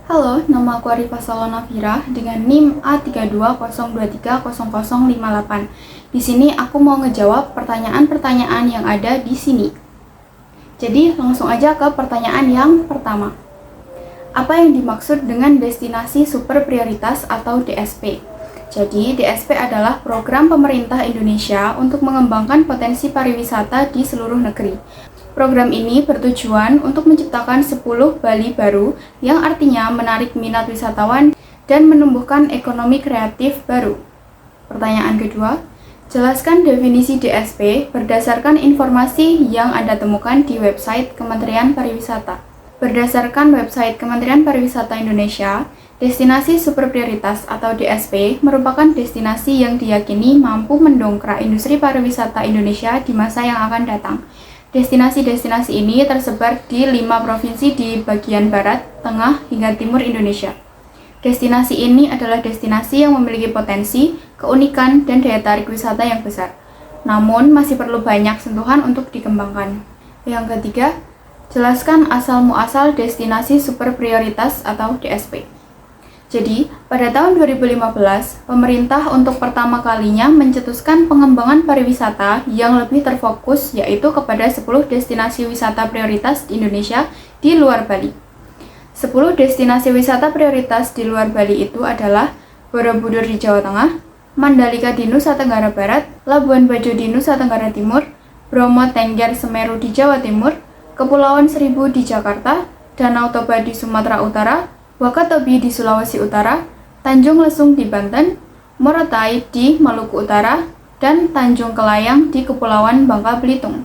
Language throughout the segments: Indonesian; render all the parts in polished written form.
Halo, nama aku Arifah Salona Fira dengan NIM A3202300058. Di sini aku mau ngejawab pertanyaan-pertanyaan yang ada di sini. Jadi, langsung aja ke pertanyaan yang pertama. Apa yang dimaksud dengan destinasi super prioritas atau DSP? Jadi, DSP adalah program pemerintah Indonesia untuk mengembangkan potensi pariwisata di seluruh negeri. Program ini bertujuan untuk menciptakan 10 Bali baru yang artinya menarik minat wisatawan dan menumbuhkan ekonomi kreatif baru. Pertanyaan kedua, jelaskan definisi DSP berdasarkan informasi yang Anda temukan di website Kementerian Pariwisata. Berdasarkan website Kementerian Pariwisata Indonesia, destinasi super prioritas atau DSP merupakan destinasi yang diyakini mampu mendongkrak industri pariwisata Indonesia di masa yang akan datang. Destinasi-destinasi ini tersebar di 5 provinsi di bagian barat, tengah, hingga timur Indonesia. Destinasi ini adalah destinasi yang memiliki potensi, keunikan, dan daya tarik wisata yang besar. Namun, masih perlu banyak sentuhan untuk dikembangkan. Yang ketiga, jelaskan asal-muasal destinasi super prioritas atau DSP. Jadi, pada tahun 2015, pemerintah untuk pertama kalinya mencetuskan pengembangan pariwisata yang lebih terfokus yaitu kepada 10 destinasi wisata prioritas di Indonesia di luar Bali. 10 destinasi wisata prioritas di luar Bali itu adalah Borobudur di Jawa Tengah, Mandalika di Nusa Tenggara Barat, Labuan Bajo di Nusa Tenggara Timur, Bromo Tengger Semeru di Jawa Timur, Kepulauan Seribu di Jakarta, Danau Toba di Sumatera Utara, Wakatobi di Sulawesi Utara, Tanjung Lesung di Banten, Morotai di Maluku Utara, dan Tanjung Kelayang di Kepulauan Bangka Belitung.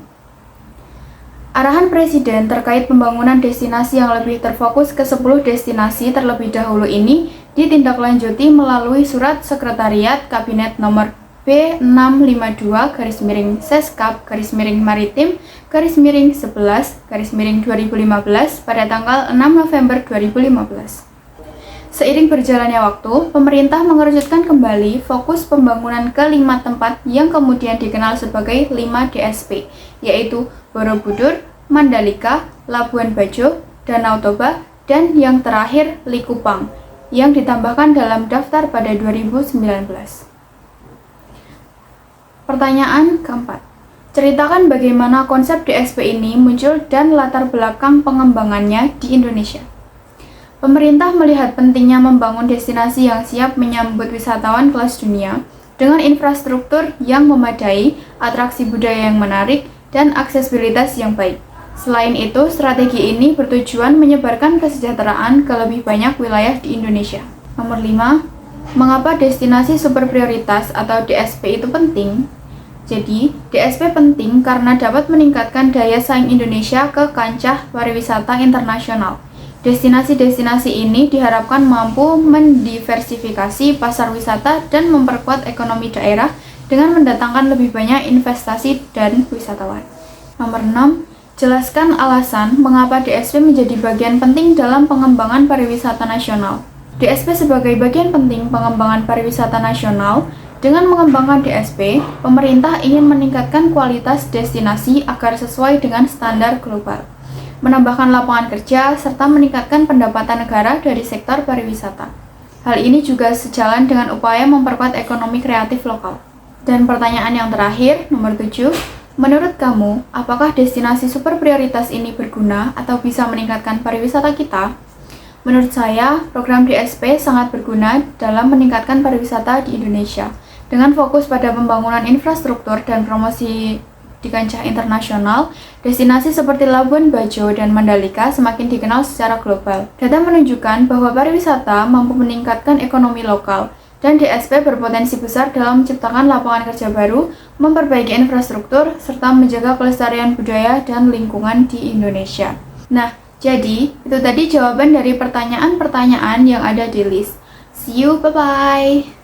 Arahan Presiden terkait pembangunan destinasi yang lebih terfokus ke 10 destinasi terlebih dahulu ini ditindaklanjuti melalui Surat Sekretariat Kabinet Nomor B652-Maritim-11-2015 pada tanggal 6 November 2015. Seiring berjalannya waktu, pemerintah mengerucutkan kembali fokus pembangunan ke 5 tempat yang kemudian dikenal sebagai 5 DSP, yaitu Borobudur, Mandalika, Labuan Bajo, Danau Toba, dan yang terakhir Likupang, yang ditambahkan dalam daftar pada 2019. Pertanyaan keempat, ceritakan bagaimana konsep DSP ini muncul dan latar belakang pengembangannya di Indonesia. Pemerintah melihat pentingnya membangun destinasi yang siap menyambut wisatawan kelas dunia dengan infrastruktur yang memadai, atraksi budaya yang menarik, dan aksesibilitas yang baik. Selain itu, strategi ini bertujuan menyebarkan kesejahteraan ke lebih banyak wilayah di Indonesia. Nomor 5, mengapa destinasi super prioritas atau DSP itu penting? Jadi, DSP penting karena dapat meningkatkan daya saing Indonesia ke kancah pariwisata internasional. Destinasi-destinasi ini diharapkan mampu mendiversifikasi pasar wisata dan memperkuat ekonomi daerah dengan mendatangkan lebih banyak investasi dan wisatawan. Nomor 6, jelaskan alasan mengapa DSP menjadi bagian penting dalam pengembangan pariwisata nasional. DSP sebagai bagian penting pengembangan pariwisata nasional. Dengan mengembangkan DSP, pemerintah ingin meningkatkan kualitas destinasi agar sesuai dengan standar global, menambahkan lapangan kerja, serta meningkatkan pendapatan negara dari sektor pariwisata. Hal ini juga sejalan dengan upaya memperkuat ekonomi kreatif lokal. Dan pertanyaan yang terakhir, nomor 7, menurut kamu, apakah destinasi super prioritas ini berguna atau bisa meningkatkan pariwisata kita? Menurut saya, program DSP sangat berguna dalam meningkatkan pariwisata di Indonesia. Dengan fokus pada pembangunan infrastruktur dan promosi di kancah internasional, destinasi seperti Labuan Bajo dan Mandalika semakin dikenal secara global. Data menunjukkan bahwa pariwisata mampu meningkatkan ekonomi lokal, dan DSP berpotensi besar dalam menciptakan lapangan kerja baru, memperbaiki infrastruktur, serta menjaga kelestarian budaya dan lingkungan di Indonesia. Nah, jadi itu tadi jawaban dari pertanyaan-pertanyaan yang ada di list. See you, bye-bye!